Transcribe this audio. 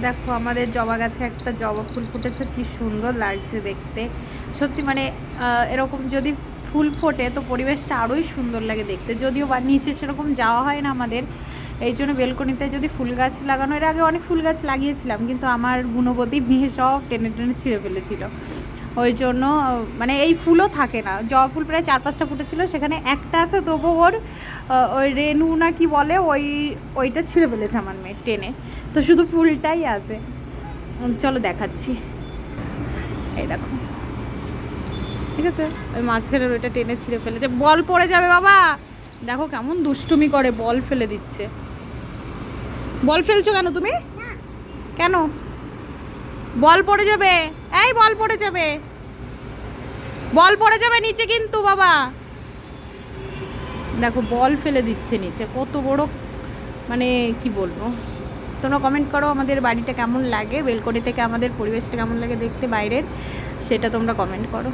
দেখো আমাদের জবা গাছে একটা জবা ফুল ফুটেছে, কি সুন্দর লাগছে দেখতে। সত্যি মানে এরকম যদি ফুল ফোটে তো পরিবেশটা আরোই সুন্দর লাগে দেখতে। যদিও বা নিচে সেরকম যাওয়া হয় না আমাদের, এই জন্য বেলকনিতে যদি ফুল গাছ লাগানো, এর আগে অনেক ফুল গাছ লাগিয়েছিলাম, কিন্তু আমার গুণবতী মেয়ে সব টেনে টেনে ছিঁড়ে ফেলেছিল। ওই জন্য মানে এই ফুলও থাকে না। জবা ফুল প্রায় 4-5টা ফুটেছিল, সেখানে একটা আছে, তবু ওর ওই রেনু না কি বলে, ওইটা ছিঁড়ে ফেলেছে আমার মেয়ে টেনে। তো শুধু ফুলটাই আছে। চলো দেখাচ্ছি, এই দেখো, ঠিক আছে, ওই মাঝখানের ওইটা টেনে ছিঁড়ে ফেলেছে। বল পড়ে যাবে বাবা, দেখো কেমন দুষ্টুমি করে, বল ফেলে দিচ্ছে। বল ফেলছো কেন তুমি? কেন? বল পড়ে যাবে, এই বল পড়ে যাবে, বল পড়ে যাবে নিচে কিন্তু বাবা। দেখো বল ফেলে দিচ্ছে নিচে, কত বড়, মানে কি বলবো। তোমরা কমেন্ট করো আমাদের বাড়িটা কেমন লাগে, বেলকনি থেকে আমাদের পরিবেশটা কেমন লাগে দেখতে বাইরের, সেটা তোমরা কমেন্ট করো।